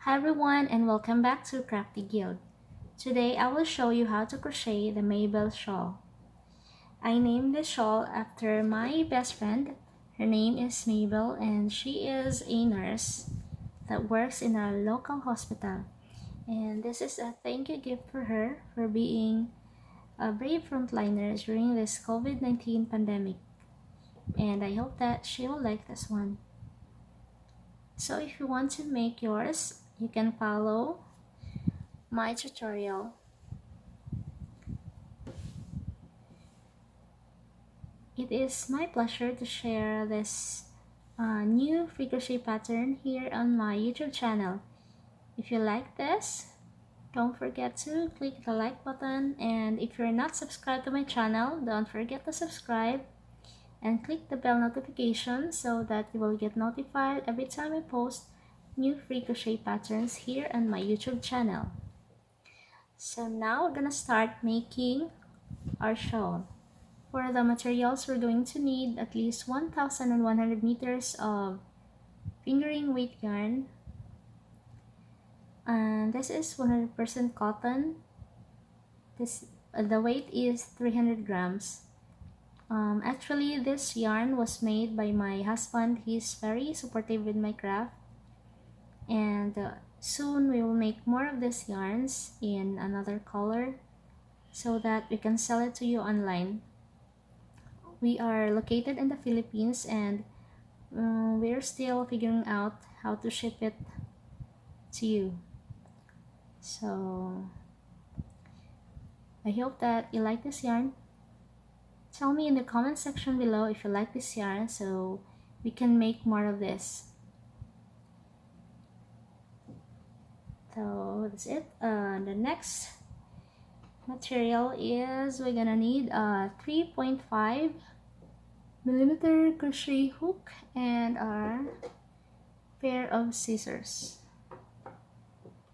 Hi everyone and welcome back to Crafty Guild. Today I will show you how to crochet the Mae Belle Shawl. I named this shawl after my best friend. Her name is Mae Belle and she is a nurse that works in a local hospital. And this is a thank you gift for her for being a brave frontliner during this COVID-19 pandemic. And I hope that she will like this one. So if you want to make yours, you can follow my tutorial. It is my pleasure to share this new free crochet pattern here on my YouTube channel. If you like this, don't forget to click the like button, and if you're not subscribed to my channel, don't forget to subscribe and click the bell notification so that you will get notified every time I post new free crochet patterns here on my YouTube channel. So now we're gonna start making our shawl. For the materials, we're going to need at least 1,100 meters of fingering weight yarn, and this is 100% cotton. The weight is 300 grams. Actually, this yarn was made by my husband. He's very supportive with my craft, and soon we will make more of these yarns in another color so that we can sell it to you online. We are located in the Philippines, and we're still figuring out how to ship it to you. So I hope that you like this yarn. Tell me in the comment section below if you like this yarn so we can make more of this. So that's it. The next material is we're gonna need a 3.5 millimeter crochet hook and our pair of scissors.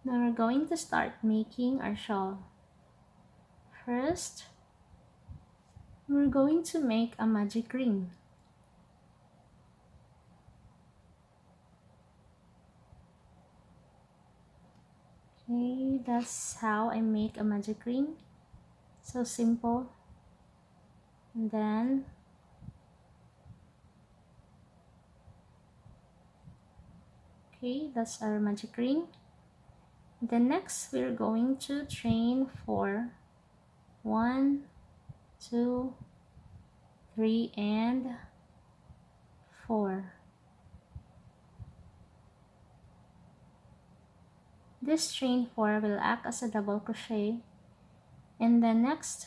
Now we're going to start making our shawl. First, we're going to make a magic ring. Okay, that's how I make a magic ring. So simple. And then okay, that's our magic ring. Then next we're going to chain 4. 1, 2, 3, and 4. This chain 4 will act as a double crochet, and then next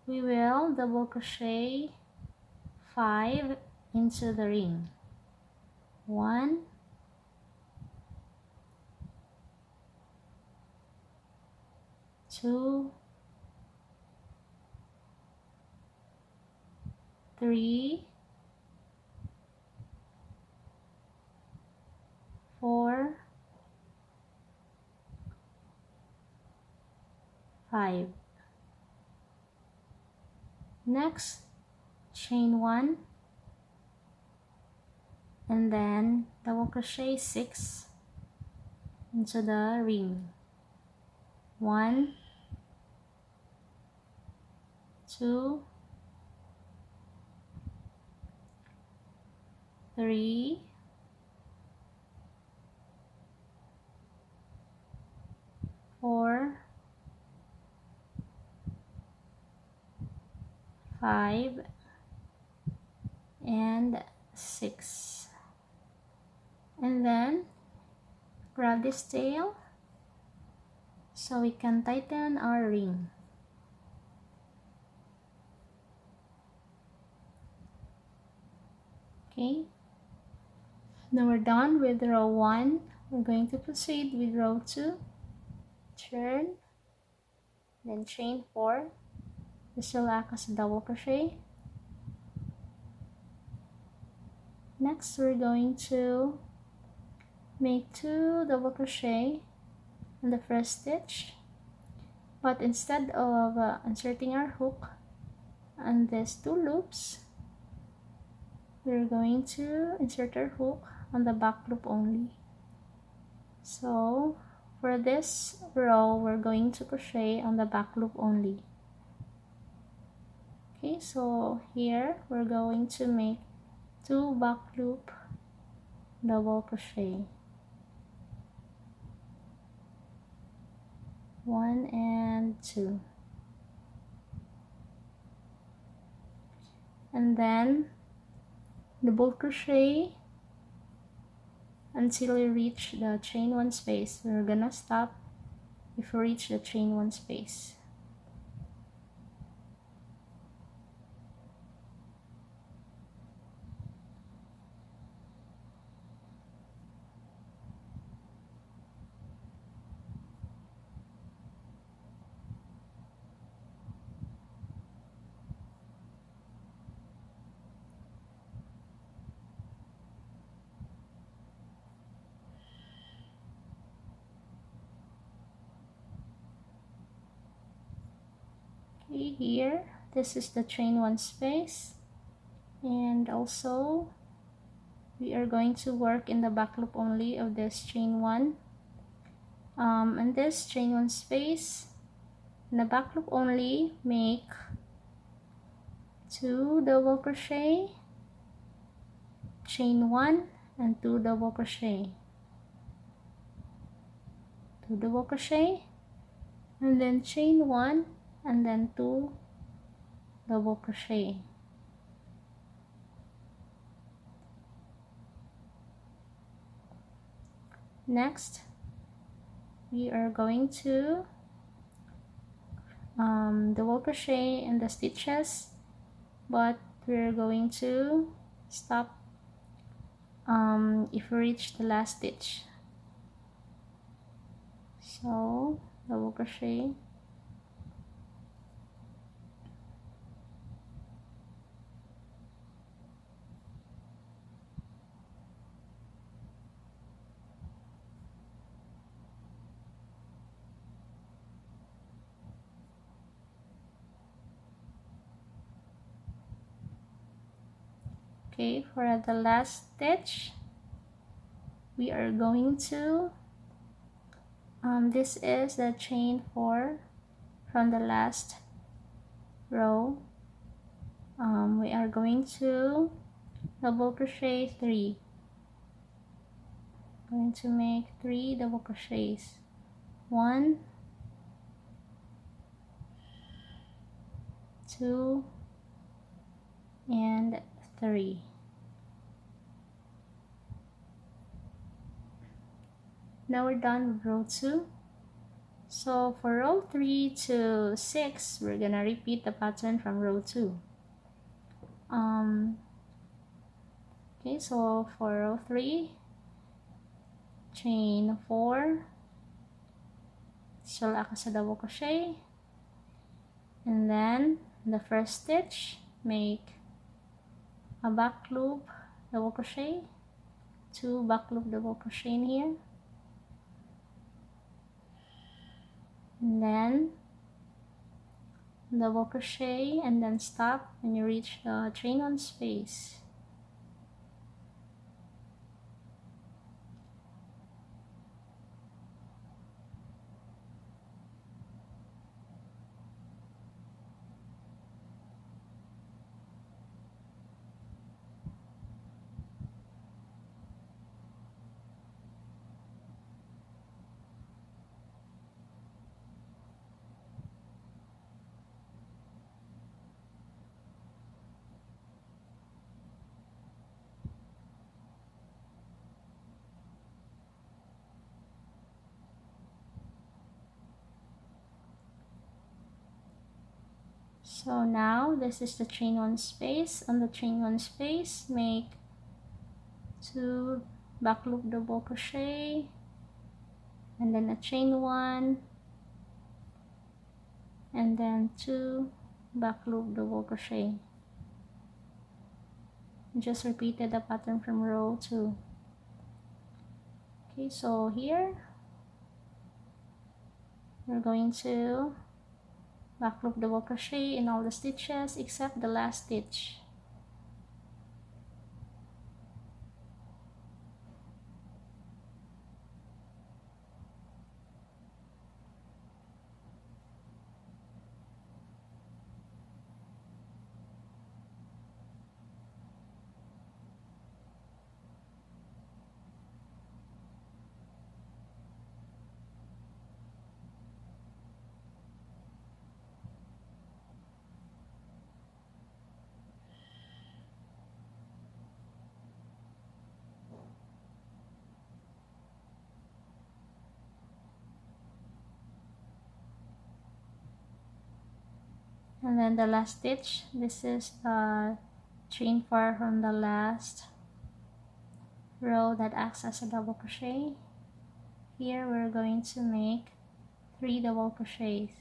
we will double crochet 5 into the ring. 1, 2, 3, 4, 5. Next, chain 1 and then double crochet 6 into the ring. 1, 2, 3, 4, 5, and 6. And then grab this tail so we can tighten our ring. Okay, now we're done with row 1. We're going to proceed with row 2. Turn, then chain 4. This will act as a double crochet. Next, we're going to make 2 double crochet in the first stitch, but instead of inserting our hook on these 2 loops, we're going to insert our hook on the back loop only. So for this row, we're going to crochet on the back loop only. Okay, so here we're going to make 2 back loop double crochet, 1 and 2, and then double crochet until you reach the chain 1 space. We're gonna stop if we reach the chain 1 space. Okay, here this is the chain 1 space, and also we are going to work in the back loop only of this chain 1. And this chain 1 space, in the back loop only, make 2 double crochet, chain 1 and 2 double crochet, 2 double crochet, and then chain 1 and then 2 double crochet. Next, we are going to double crochet in the stitches, but we're going to stop if we reach the last stitch. So double crochet, okay. For the last stitch, we are going to this is the chain 4 from the last row. We are going to double crochet 3. Going to make 3 double crochets, 1, 2, and 3. Now we're done with row 2. So for row 3 to 6, we're gonna repeat the pattern from row 2. Okay, so for row 3, chain 4, shawl ako sa double crochet, and then the first stitch, make a back loop double crochet, 2 back loop double crochet in here, and then double crochet and then stop when you reach the chain 1 space. So now this is the chain 1 space. On the chain 1 space, make 2 back loop double crochet, and then a chain 1, and then 2 back loop double crochet. Just repeated the pattern from row 2. Okay, so here we're going to back loop double crochet in all the stitches except the last stitch. And then the last stitch, this is the chain 4 from the last row that acts as a double crochet. Here we're going to make 3 double crochets.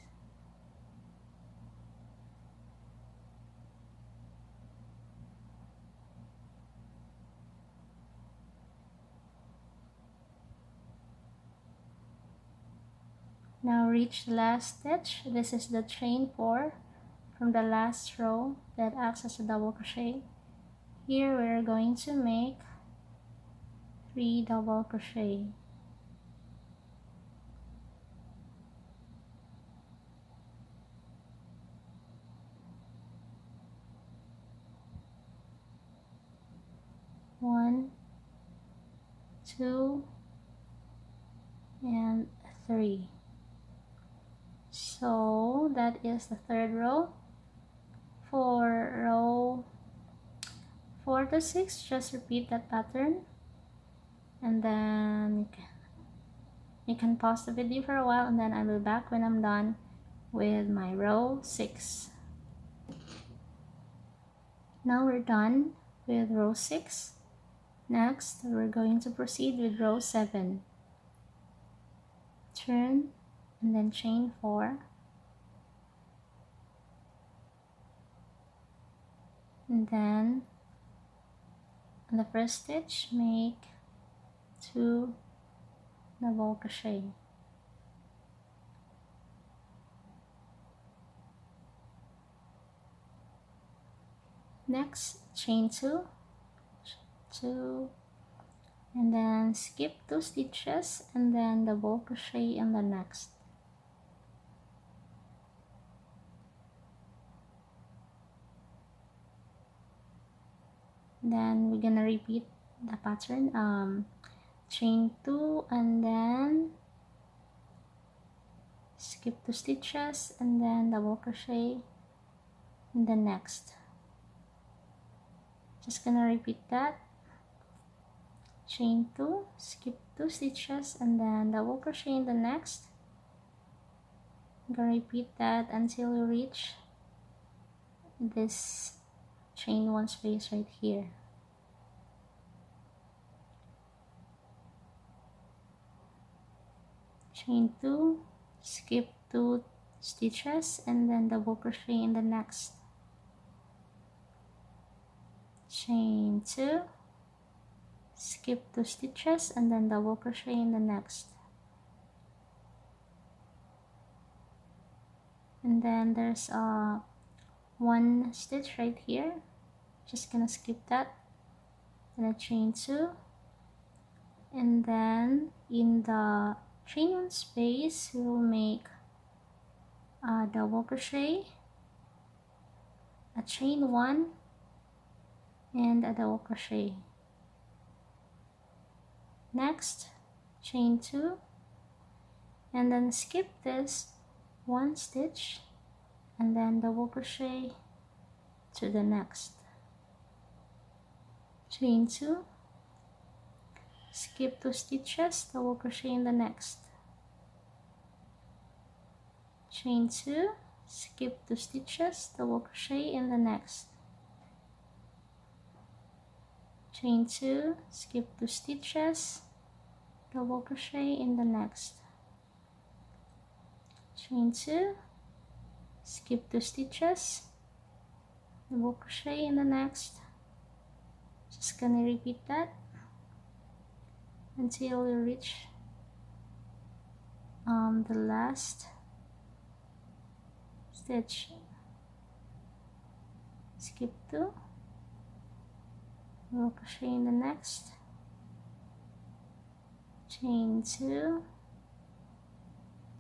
Now reach the last stitch. This is the chain 4 from the last row that acts as a double crochet. Here we're going to make 3 double crochet. One, 2, and 3. So that is the third row. For row 4 to 6, just repeat that pattern, and then you can pause the video for a while, and then I'll be back when I'm done with my row 6. Now we're done with row 6. Next, we're going to proceed with row 7. Turn and then chain 4. And then on the first stitch, make 2 double crochet. Next, chain 2, and then skip 2 stitches and then double crochet in the next. Then we're gonna repeat the pattern, chain 2 and then skip 2 stitches and then double crochet in the next. Just gonna repeat that. Chain 2, skip 2 stitches and then double crochet in the next. I'm gonna repeat that until you reach this chain 1 space right here. Chain 2, skip 2 stitches and then double crochet in the next. Chain 2, skip 2 stitches and then double crochet in the next. And then there's a 1 stitch right here, just gonna skip that, gonna chain 2, and then in the chain 1 space we'll make a double crochet, a chain 1, and a double crochet. Next, chain 2, and then skip this 1 stitch and then double crochet to the next. Chain 2, skip 2 stitches, double crochet in the next. Chain 2, skip 2 stitches, double crochet in the next. Chain 2, skip 2 stitches, double crochet in the next. Chain 2, skip 2 stitches, double crochet in the next. Just gonna repeat that until you reach the last stitch. Skip 2, double crochet in the next. Chain 2,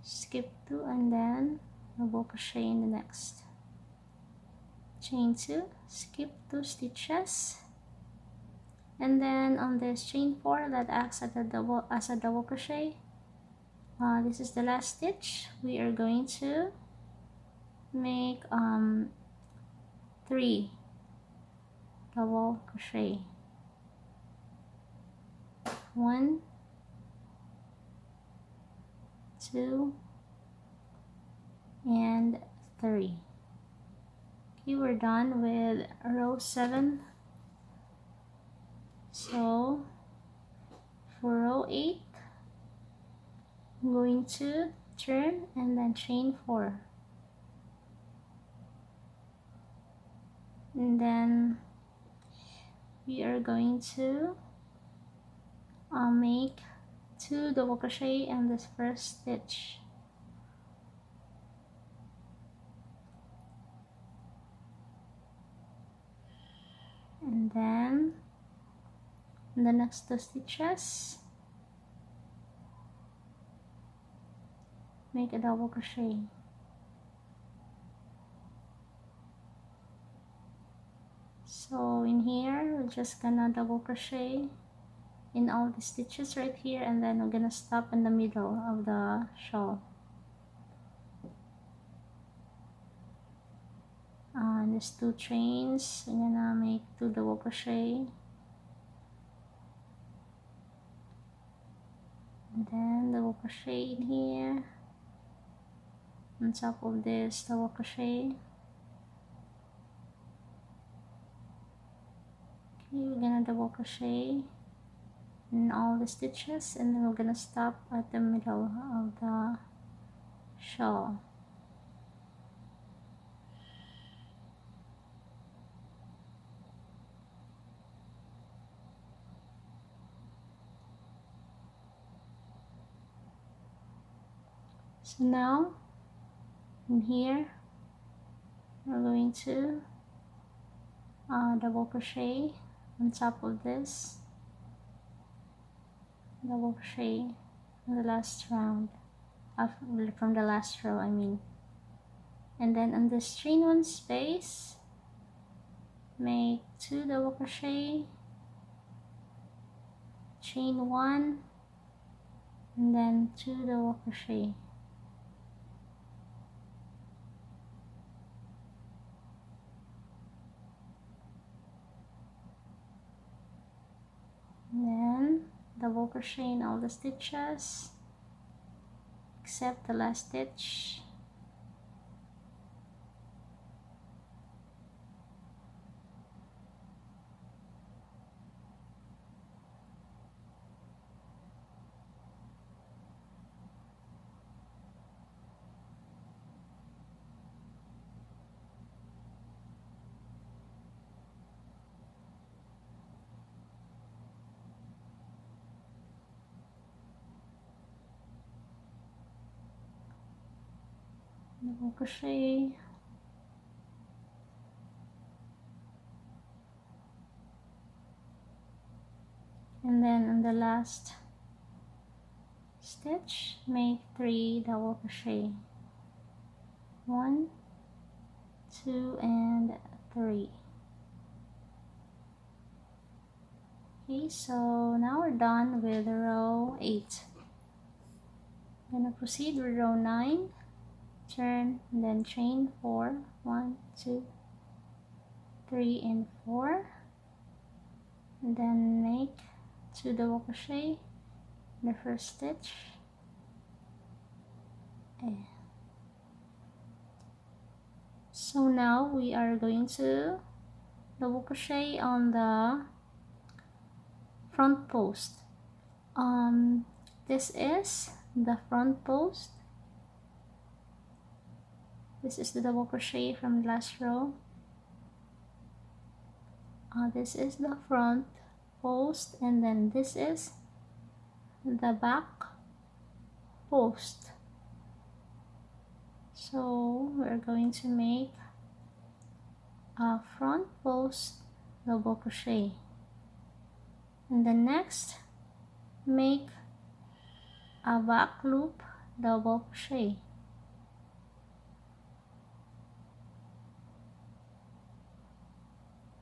skip 2 and then double crochet in the next. Chain 2, skip 2 stitches, and then on this chain 4 that acts as a double crochet, this is the last stitch. We are going to make 3 double crochet. 1, 2, and 3. Okay, we're done with row 7. So for row 8, I'm going to turn and then chain 4, and then we are going to make 2 double crochet in this first stitch, and then in the next 2 stitches make a double crochet. So in here we're just gonna double crochet in all the stitches right here, and then we're gonna stop in the middle of the shawl. There's 2 chains. I'm gonna make 2 double crochet, and then double crochet in here on top of this double crochet. Okay, we're gonna double crochet in all the stitches, and then we're gonna stop at the middle of the shawl. So now in here we're going to double crochet on top of this, double crochet in the last round from the last row, I mean, and then on this chain 1 space make 2 double crochet, chain 1, and then 2 double crochet. And then double crochet in all the stitches except the last stitch. Double crochet, and then on the last stitch make 3 double crochet, 1, 2, and 3. Okay, so now we're done with row 8. I'm gonna proceed with row 9, turn, and then chain 4, 1, 2, 3, and 4, and then make 2 double crochet in the first stitch, and so now we are going to double crochet on the front post. This is the front post. This is the double crochet from the last row. This is the front post, and then this is the back post. So we're going to make a front post double crochet, and then next make a back loop double crochet,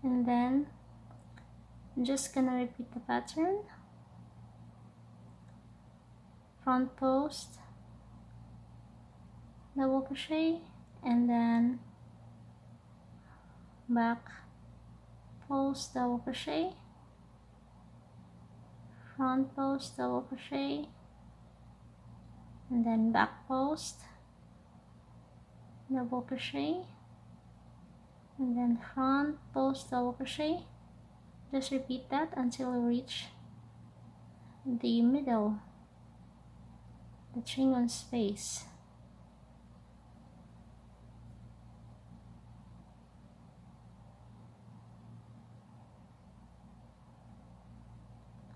and then I'm just gonna repeat the pattern. Front post double crochet, and then back post double crochet, front post double crochet, and then back post double crochet, and then front post double crochet. Just repeat that until you reach the middle, the chain one space.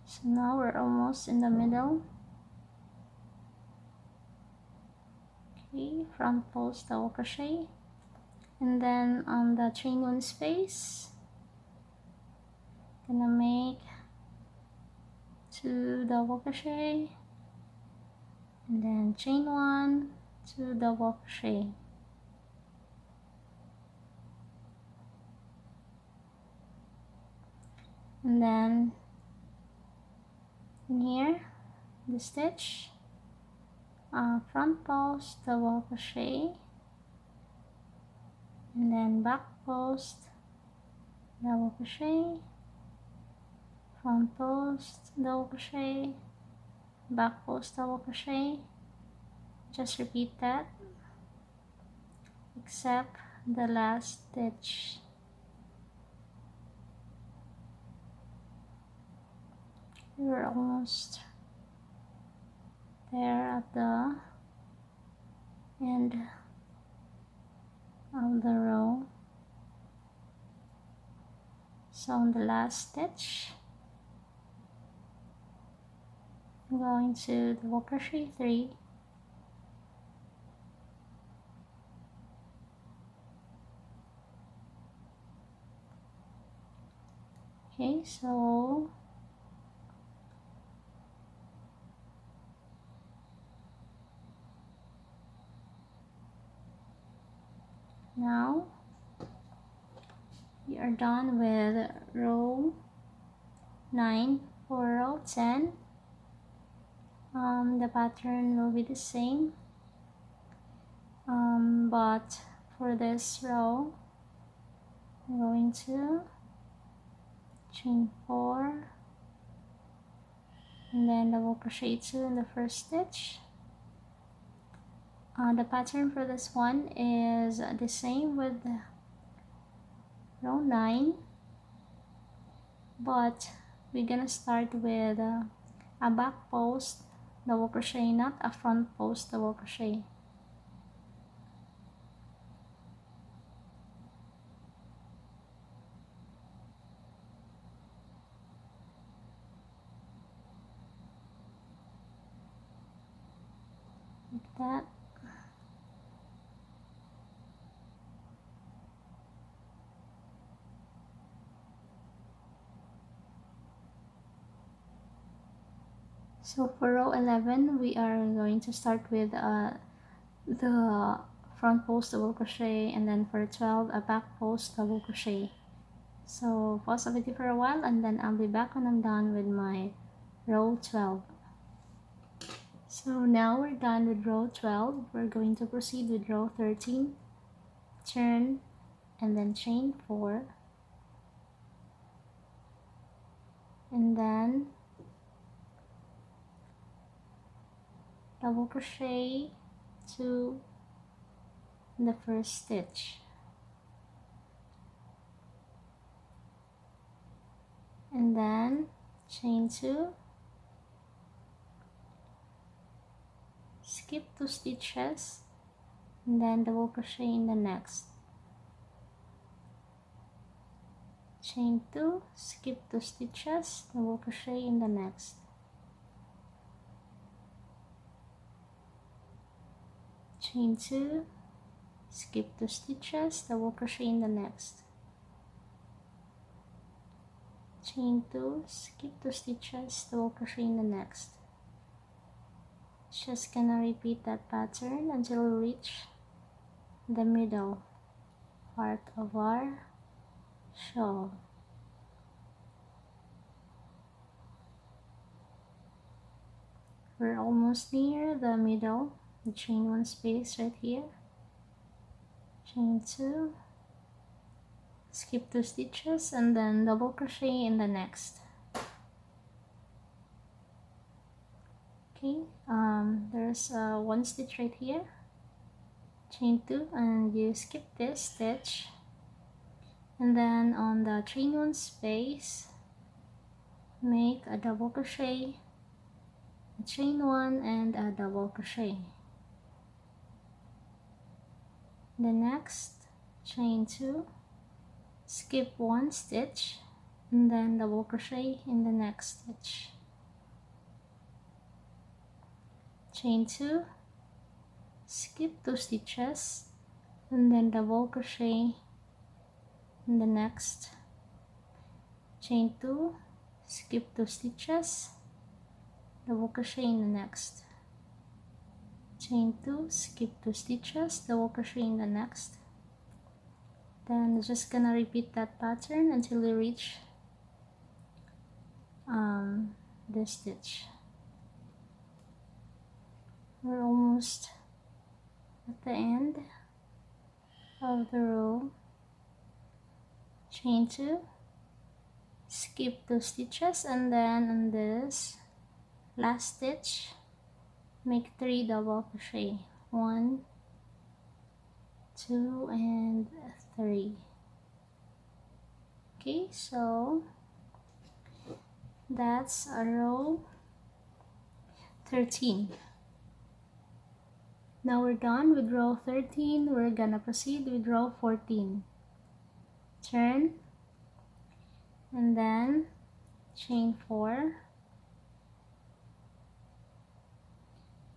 So now we're almost in the middle. Okay, front post double crochet, and then on the chain one space, gonna make 2 double crochet, and then chain 1, 2 double crochet. And then in here, the stitch, front post double crochet, and then back post double crochet, front post double crochet, back post double crochet. Just repeat that except the last stitch. We're almost there at the end of the row. So on the last stitch, I'm going to double crochet 3, okay, so now we are done with row 9. For row 10, the pattern will be the same, but for this row I'm going to chain 4 and then double crochet 2 in the first stitch. The pattern for this one is the same with row 9, but we're gonna start with a back post double crochet, not a front post double crochet. Like that. So for row 11, we are going to start with the front post double crochet, and then for 12, a back post double crochet. So pause the video for a while, and then I'll be back when I'm done with my row 12. So now we're done with row 12. We're going to proceed with row 13. Turn and then chain 4, and then double crochet 2 in the first stitch, and then chain 2, skip 2 stitches, and then double crochet in the next, chain 2, skip 2 stitches, double crochet in the next, chain 2, skip 2 stitches, double crochet in the next, chain 2, skip 2 stitches, double crochet in the next. Just gonna repeat that pattern until we reach the middle part of our shawl. We're almost near the middle. The chain 1 space right here, chain 2, skip 2 stitches, and then double crochet in the next. Okay, there's 1 stitch right here, chain 2, and you skip this stitch, And then on the chain 1 space, make a double crochet, a chain 1 and a double crochet. The next, chain 2, skip 1 stitch, and then double crochet in the next stitch. Chain 2, skip 2 stitches, and then double crochet in the next. Chain 2, skip 2 stitches, double crochet in the next. Chain 2, skip 2 stitches, double crochet in the next. Then you're just gonna repeat that pattern until you reach this stitch. We're almost at the end of the row. Chain 2, skip 2 stitches, and then on this last stitch, make 3 double crochet. 1, 2, and 3. Okay, so that's a row 13. Now we're done with row 13. We're gonna proceed with row 14. Turn, and then chain 4,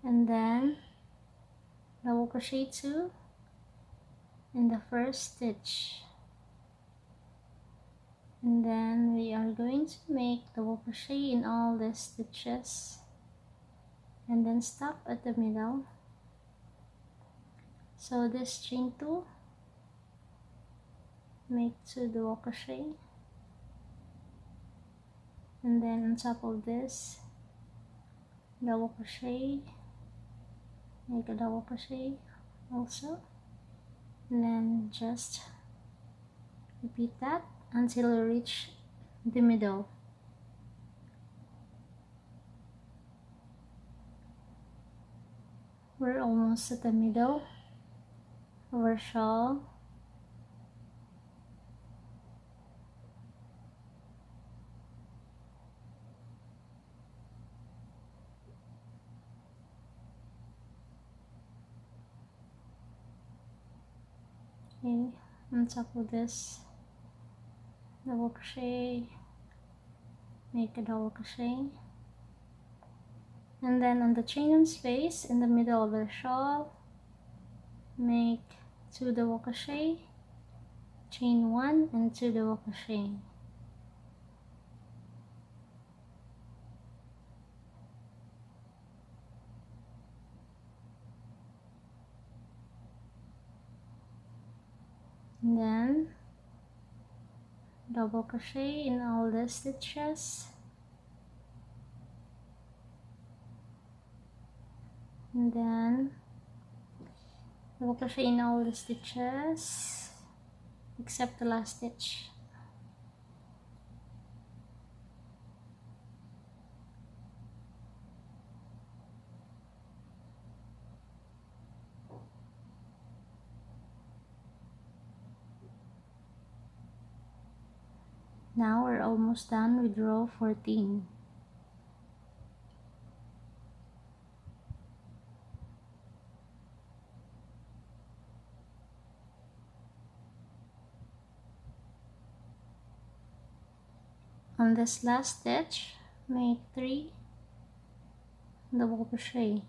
and then double crochet 2 in the first stitch, and then we are going to make double crochet in all the stitches and then stop at the middle. So this chain 2, make 2 double crochet, and then on top of this, double crochet, make a double crochet also, and then just repeat that until you reach the middle. We're almost at the middle of our shawl. Okay, on top of this, double crochet, make a double crochet, and then on the chain 1 space in the middle of the shawl, make 2 double crochet, chain 1 and 2 double crochet. And then double crochet in all the stitches, and then double crochet in all the stitches except the last stitch. Now we're almost done with row 14. On this last stitch, make 3 double crochet.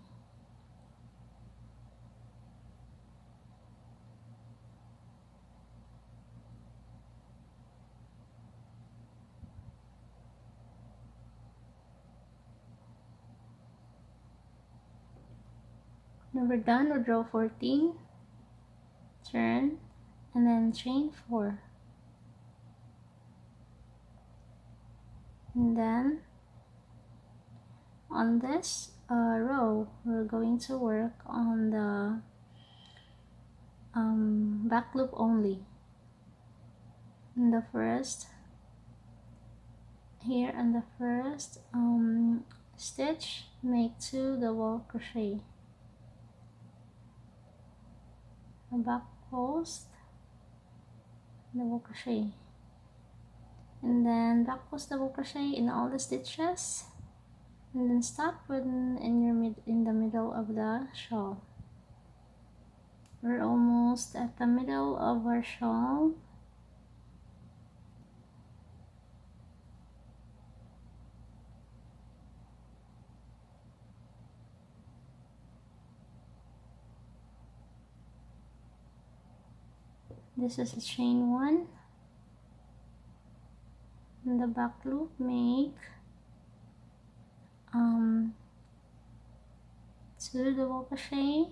Now we're done with row 14. Turn, and then chain 4. And then on this row, we're going to work on the back loop only. In the first, here on the first stitch, make 2 double crochet, a back post, double crochet, and then back post double crochet in all the stitches, and then stop in the middle of the shawl. We're almost at the middle of our shawl. This is a chain 1. In the back loop, make 2 double crochet,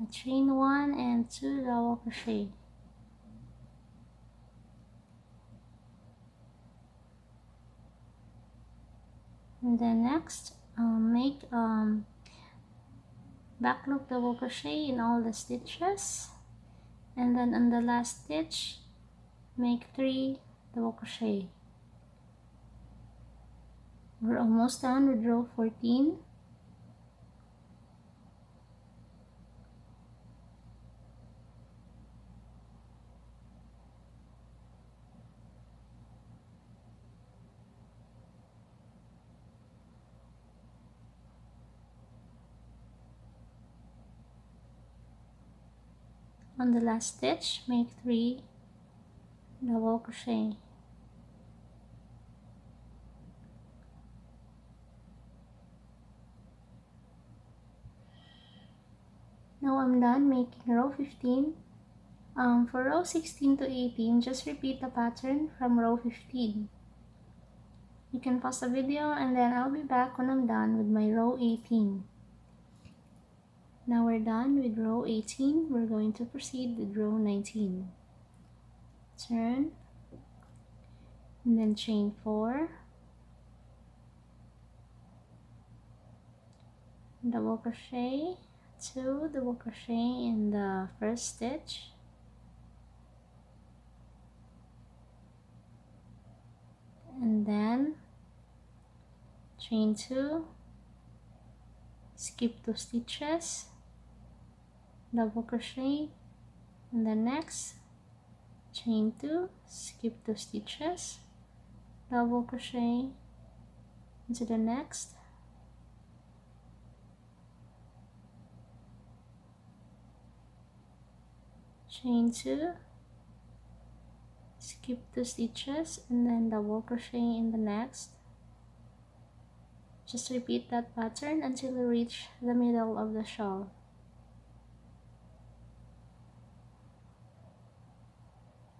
a chain 1 and 2 double crochet. And then next, make back loop double crochet in all the stitches, and then on the last stitch make 3 double crochet. We're almost done with row 14. On the last stitch, make 3 double crochet. Now I'm done making row 15. For row 16 to 18, just repeat the pattern from row 15. You can pause the video and then I'll be back when I'm done with my row 18. Now we're done with row 18. We're going to proceed with row 19. Turn, and then chain 4, double crochet, 2 double crochet in the first stitch, and then chain 2, skip 2 stitches, double crochet in the next, chain 2, skip 2 stitches, double crochet into the next, chain 2, skip 2 stitches, and then double crochet in the next. Just repeat that pattern until you reach the middle of the shawl.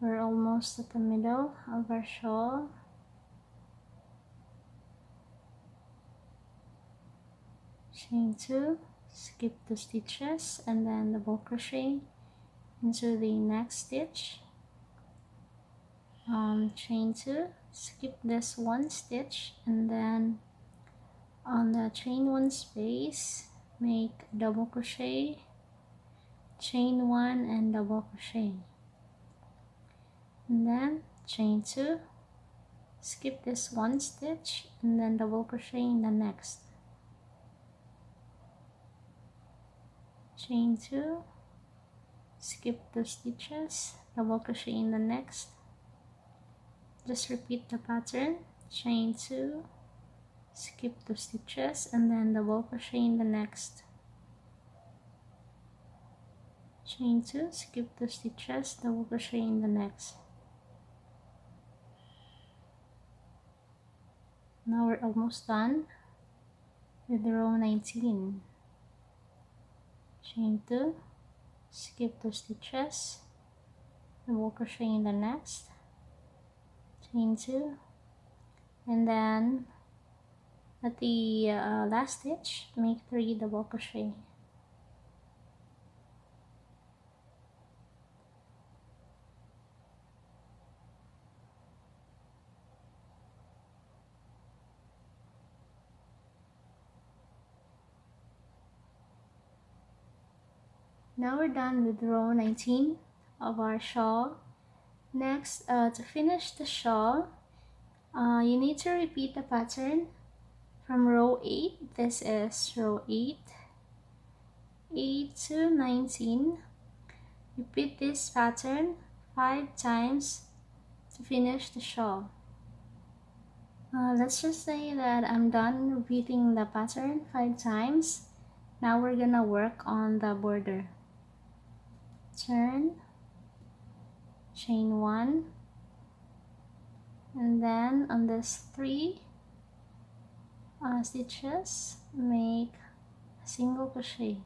We're almost at the middle of our shawl. Chain 2, skip 2 stitches, and then double crochet into the next stitch. Chain 2, skip this 1 stitch, and then on the chain 1 space make double crochet, chain 1 and double crochet, and then chain 2, skip this 1 stitch, and then double crochet in the next, chain 2, skip 2 stitches, double crochet in the next. Just repeat the pattern, chain 2, skip 2 stitches, and then double crochet in the next, chain 2, skip 2 stitches, double crochet in the next. Now we're almost done with row 19. Chain 2, skip 2 stitches, double crochet in the next, chain 2, and then at the last stitch make 3 double crochet. Now we're done with row 19 of our shawl. Next, to finish the shawl, you need to repeat the pattern from row 8. This is row 8, 8 to 19. Repeat this pattern 5 times to finish the shawl. Let's just say that I'm done repeating the pattern 5 times. Now we're gonna work on the border. Turn, chain 1, and then on this 3 stitches, make a single crochet.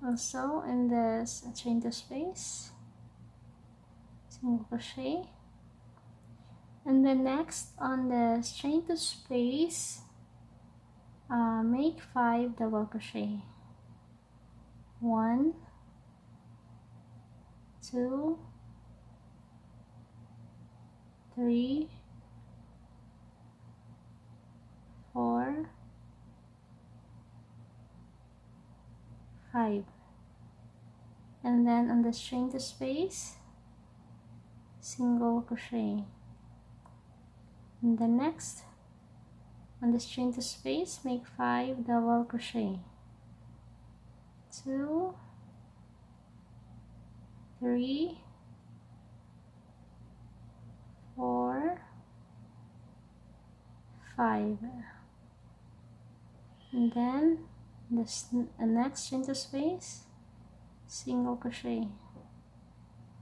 Also in this chain to space, single crochet, and then next on this chain to space, make 5 double crochet. 1, 2, 3, 4, 5, and then on the chain to space, single crochet. And the next on the chain to space, make 5 double crochet. 2, 3, 4, 5, and then the next chain to space, single crochet.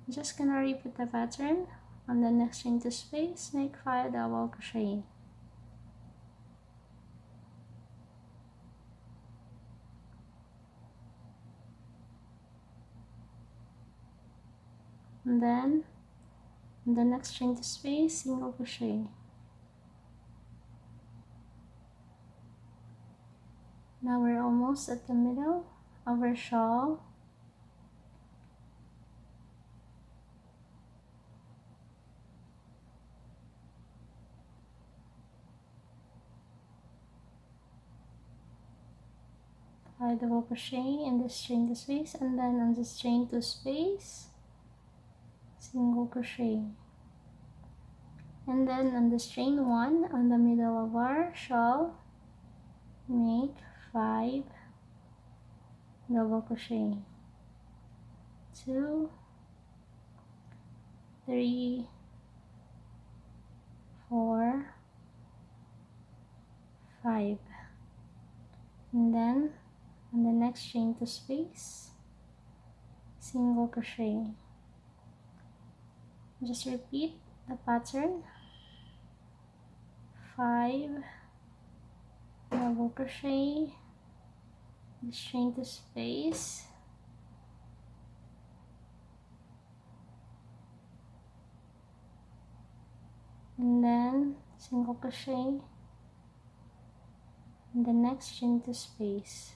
I'm just gonna repeat the pattern. On the next chain to space, make 5 double crochet. And then on the next chain to space, single crochet. Now we're almost at the middle of our shawl. Five double crochet in this chain to space, and then on this chain to space, single crochet. And then on this chain 1 on the middle of our shawl, make 5 double crochet. 2, 3, 4, 5, and then on the next chain to space, single crochet. Just repeat the pattern. 5 double crochet, this chain to space, and then single crochet in the next chain to space.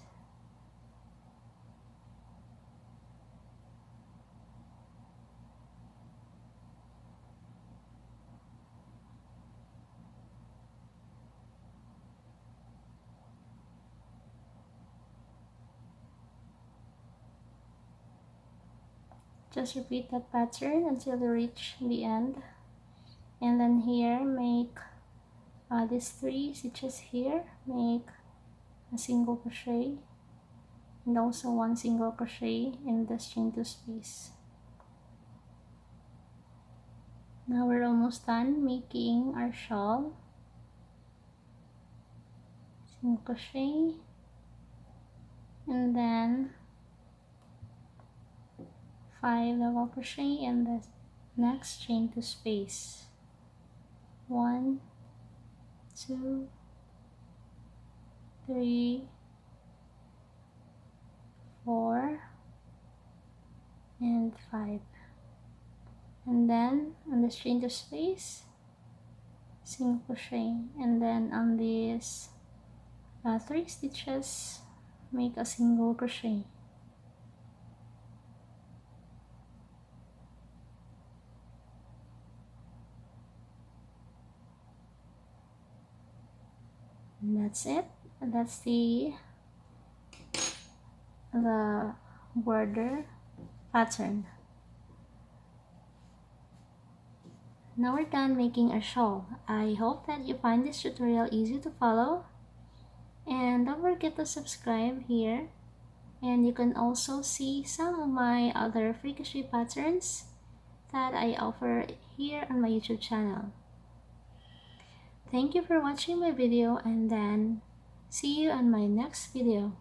Just repeat that pattern until you reach the end, and then here make these 3 stitches here, make a single crochet and also 1 single crochet in this chain to space. Now we're almost done making our shawl. Single crochet, and then 5 double crochet in the next chain to space. 1, 2, 3, 4, and 5, and then on the chain to space, single crochet, and then on these 3 stitches, make a single crochet. And that's it. That's the border pattern. Now we're done making our shawl. I hope that you find this tutorial easy to follow. And don't forget to subscribe here. And you can also see some of my other free crochet patterns that I offer here on my YouTube channel. Thank you for watching my video, and then see you on my next video.